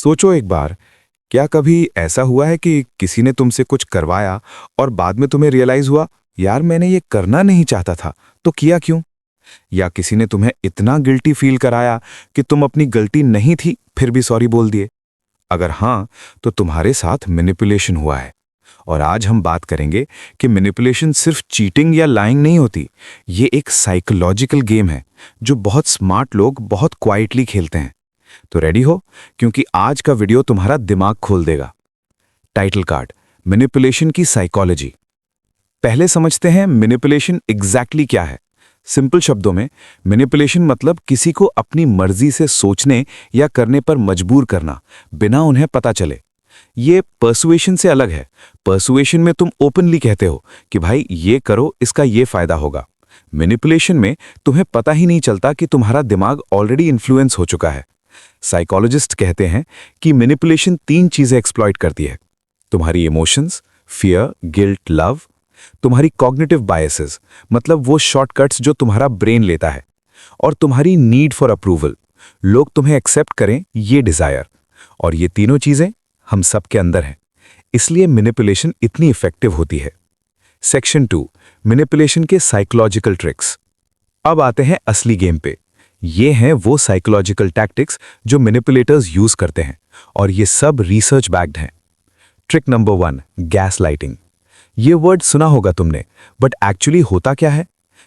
सोचो एक बार, क्या कभी ऐसा हुआ है कि किसी ने तुमसे कुछ करवाया और बाद में तुम्हें रियलाइज हुआ, यार मैंने ये करना नहीं चाहता था, तो किया क्यों? या किसी ने तुम्हें इतना गिल्टी फील कराया कि तुम अपनी गलती नहीं थी फिर भी सॉरी बोल दिए? अगर हाँ, तो तुम्हारे साथ मैनिपुलेशन हुआ है। और आज हम बात करेंगे कि मैनिपुलेशन सिर्फ चीटिंग या लाइंग नहीं होती, ये एक साइकोलॉजिकल गेम है जो बहुत स्मार्ट लोग बहुत क्वाइटली खेलते हैं। तो रेडी हो, क्योंकि आज का वीडियो तुम्हारा दिमाग खोल देगा। टाइटल कार्ड, मैनिपुलेशन की साइकोलॉजी। पहले समझते हैं मैनिपुलेशन एग्जैक्टली क्या है। सिंपल शब्दों में, मैनिपुलेशन मतलब किसी को अपनी मर्जी से सोचने या करने पर मजबूर करना, बिना उन्हें पता चले। ये पर्सुएशन से अलग है। पर्सुएशन में तुम ओपनली कहते हो कि भाई ये करो, इसका ये फायदा होगा। मैनिपुलेशन में तुम्हें पता ही नहीं चलता कि तुम्हारा दिमाग ऑलरेडी इन्फ्लुएंस हो चुका है। साइकोलॉजिस्ट कहते हैं कि मैनिपुलेशन 3 चीजें एक्सप्लॉइट करती है: तुम्हारी इमोशंस, फियर, गिल्ट, लव; तुम्हारी कॉग्निटिव बायसेस, मतलब वो शॉर्टकट्स जो तुम्हारा ब्रेन लेता है; और तुम्हारी नीड फॉर अप्रूवल, लोग तुम्हें एक्सेप्ट करें, ये डिजायर। और ये तीनों चीजें हम सबके अंदर हैं, इसलिए मैनिपुलेशन इतनी इफेक्टिव होती है। सेक्शन 2, मैनिपुलेशन के साइकोलॉजिकल ट्रिक्स। अब आते हैं असली गेम पे। ये हैं वो साइकोलॉजिकल टैक्टिक्स जो मैनिपुलेटर्स यूज करते हैं, और ये सब रिसर्च बैक्ड हैं। Trick number 1, gas lighting. ये वर्ड सुना होगा तुमने, बट एक्चुअली होता क्या है?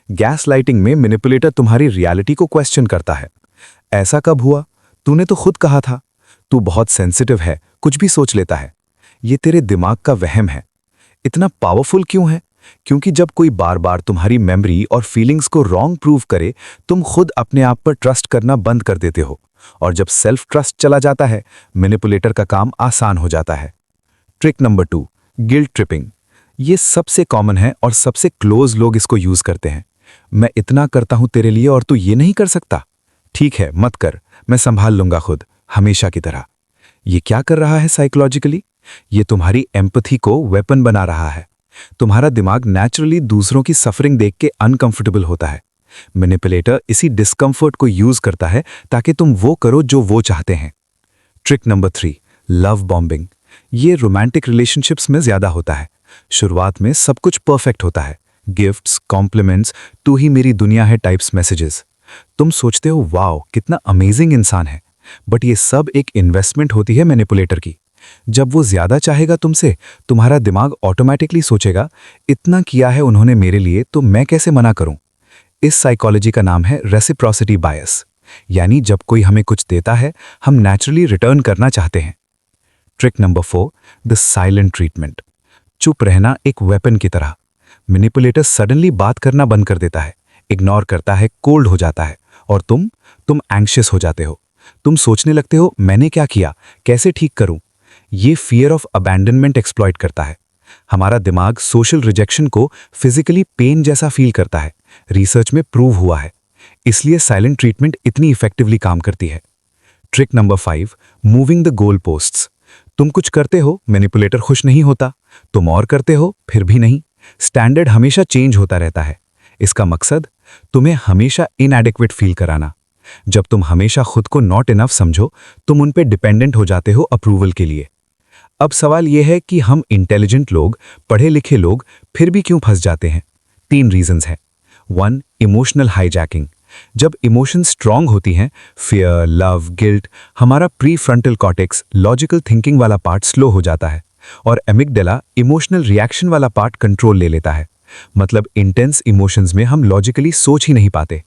गैस लाइटिंग में मैनिपुलेटर तुम्हारी रियलिटी को क्वेश्चन करता है। ऐसा कब हुआ? तूने तो खुद कहा था। तू बहुत सेंसिटिव है, कुछ भी सोच लेता है। ये तेरे दिमाग का वहम है। इतना पावरफुल क्यों है? क्योंकि जब कोई बार बार तुम्हारी मेमोरी और फीलिंग्स को रॉन्ग प्रूव करे, तुम खुद अपने आप पर ट्रस्ट करना बंद कर देते हो। और जब सेल्फ ट्रस्ट चला जाता है, मैनिपुलेटर का काम आसान हो जाता है। Trick number 2, guilt tripping. ये सबसे कॉमन है और सबसे क्लोज लोग इसको यूज करते हैं। मैं इतना करता हूं तेरे लिए और तू ये नहीं कर सकता। ठीक है, मत कर, मैं संभाल लूंगा खुद, हमेशा की तरह। ये क्या कर रहा है साइकोलॉजिकली? ये तुम्हारी एम्पैथी को वेपन बना रहा है। तुम्हारा दिमाग नेचुरली दूसरों की सफरिंग देख के अनकंफर्टेबल होता है। मैनिपुलेटर इसी डिस्कंफर्ट को यूज करता है ताकि तुम वो करो जो वो चाहते हैं। Trick number 3, love bombing. ये रोमांटिक रिलेशनशिप्स में ज्यादा होता है। शुरुआत में सब कुछ परफेक्ट होता है, गिफ्ट्स, कॉम्प्लीमेंट्स, तू ही मेरी दुनिया है टाइप्स मैसेजेस। तुम सोचते हो वाओ कितना अमेजिंग इंसान है, बट ये सब एक इन्वेस्टमेंट होती है मैनिपुलेटर की। जब वो ज्यादा चाहेगा तुमसे, तुम्हारा दिमाग ऑटोमेटिकली सोचेगा, इतना किया है उन्होंने मेरे लिए तो मैं कैसे मना करूं। इस साइकोलॉजी का नाम है रेसिप्रोसिटी बायस, यानी जब कोई हमें कुछ देता है, हम नेचुरली रिटर्न करना चाहते हैं। Trick number 4, the silent treatment. चुप रहना एक वेपन की तरह। मैनिपुलेटर सडनली बात करना बंद कर देता है, इग्नोर करता है, कोल्ड हो जाता है, और तुम एंग्शियस हो जाते हो। तुम सोचने लगते हो मैंने क्या किया, कैसे ठीक करूं। ये फियर ऑफ अबैंडनमेंट एक्सप्लॉइट करता है। हमारा दिमाग सोशल रिजेक्शन को फिजिकली पेन जैसा फील करता है। रिसर्च में प्रूव हुआ है। इसलिए साइलेंट ट्रीटमेंट इतनी इफेक्टिवली काम करती है। Trick number 5, moving the goal posts. तुम कुछ करते हो, मैनिपुलेटर खुश नहीं होता। तुम और करते हो, फिर भी नहीं। स्टैंडर्ड हमेशा चेंज होता रहता है। इसका मकसद तुम्हें हमेशा इनएडिक्वेट फील कराना। जब तुम हमेशा खुद को नॉट इनफ समझो, तुम उन पे डिपेंडेंट हो जाते हो अप्रूवल के लिए। अब सवाल यह है कि हम इंटेलिजेंट लोग, पढ़े लिखे लोग फिर भी क्यों फंस जाते हैं? 3 रीजंस हैं। 1, इमोशनल हाईजैकिंग। जब इमोशंस स्ट्रांग होती हैं, फियर, लव, गिल्ट, हमारा pre frontal cortex, logical thinking वाला पार्ट स्लो हो जाता है, और एमिगडाला, इमोशनल रिएक्शन वाला पार्ट कंट्रोल ले लेता है। मतलब इंटेंस इमोशंस में हम लॉजिकली सोच ही नहीं पाते।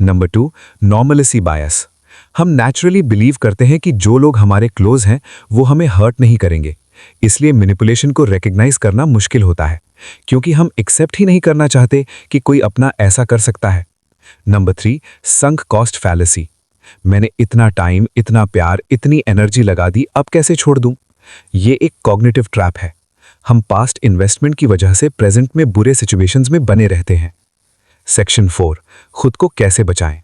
नंबर 2, नॉर्मलिसी बायस। हम नेचुरली बिलीव करते हैं कि जो लोग हमारे क्लोज हैं वो हमें हर्ट नहीं करेंगे। इसलिए मैनिपुलेशन को रिकॉग्नाइज करना मुश्किल होता है, क्योंकि हम एक्सेप्ट ही नहीं करना चाहते कि कोई अपना ऐसा कर सकता है। Number 3, sunk cost fallacy. मैंने इतना टाइम, इतना प्यार, इतनी एनर्जी लगा दी, अब कैसे छोड़ दूं? ये एक कॉग्निटिव ट्रैप है। हम पास्ट इन्वेस्टमेंट की वजह से प्रेजेंट में बुरे सिचुएशंस में बने रहते हैं। सेक्शन 4, खुद को कैसे बचाएं।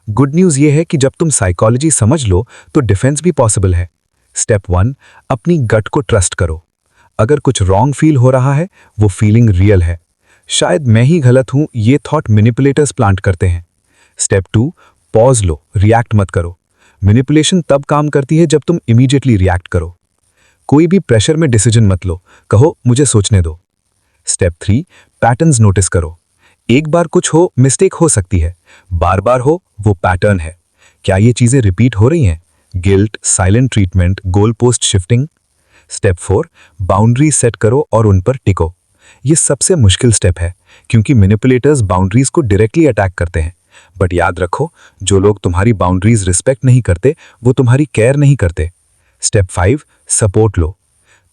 गुड न्यूज ये है कि जब तुम साइकोलॉजी समझ लो तो डिफेंस भी पॉसिबल है। स्टेप 1, अपनी गट को ट्रस्ट करो। अगर कुछ रॉन्ग फील हो रहा है, वो फीलिंग रियल है। शायद मैं ही गलत हूं, ये थॉट मैनिपुलेटर्स प्लांट करते हैं। स्टेप 2, पॉज लो, रिएक्ट मत करो। मैनिपुलेशन तब काम करती है जब तुम इमीडिएटली रिएक्ट करो। कोई भी प्रेशर में डिसीजन मत लो, कहो मुझे सोचने दो। स्टेप 3, पैटर्न्स नोटिस करो। एक बार कुछ हो, मिस्टेक हो सकती है, बार बार हो, वो पैटर्न है। क्या ये चीजें रिपीट हो रही हैं? Guilt, silent treatment, goal post shifting. Step 4, boundary set करो और उन पर टिको। ये सबसे मुश्किल स्टेप है, क्योंकि मैनिपुलेटर्स बाउंड्रीज को डायरेक्टली अटैक करते हैं। बट याद रखो, जो लोग तुम्हारी बाउंड्रीज रिस्पेक्ट नहीं करते, वो तुम्हारी केयर नहीं करते। स्टेप 5, सपोर्ट लो।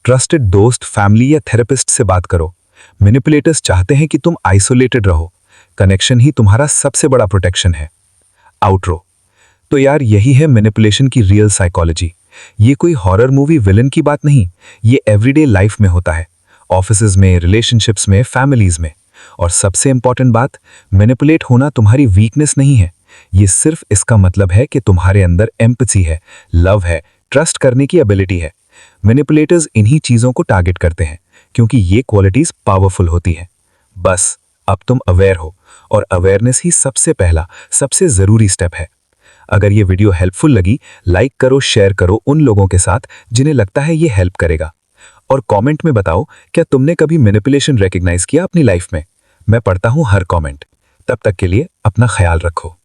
ट्रस्टेड दोस्त, फैमिली या थेरेपिस्ट से बात करो। मैनिपुलेटर्स चाहते हैं कि तुम आइसोलेटेड रहो। कनेक्शन ही तुम्हारा सबसे बड़ा प्रोटेक्शन है। आउटरो। तो यार, यही है मैनिपुलेशन की रियल साइकोलॉजी। ये कोई हॉरर मूवी विलन की बात नहीं, ये एवरीडे लाइफ में होता है, ऑफिसेज में, रिलेशनशिप्स में, फैमिलीज में। और सबसे इंपॉर्टेंट बात, मैनिपुलेट होना तुम्हारी वीकनेस नहीं है। ये सिर्फ इसका मतलब है कि तुम्हारे अंदर एम्पैथी है, लव है, ट्रस्ट करने की एबिलिटी है। मैनिपुलेटर्स इन्हीं चीजों को टारगेट करते हैं, क्योंकि ये क्वालिटीज पावरफुल होती हैं। बस अब तुम अवेयर हो, और अवेयरनेस ही सबसे पहला, सबसे जरूरी स्टेप है। अगर ये वीडियो हेल्पफुल लगी, लाइक करो, शेयर करो उन लोगों के साथ जिन्हें लगता है ये हेल्प करेगा। और कमेंट में बताओ, क्या तुमने कभी मैनिपुलेशन रिकॉग्नाइज किया अपनी लाइफ में? मैं पढ़ता हूं हर कमेंट। तब तक के लिए अपना ख्याल रखो।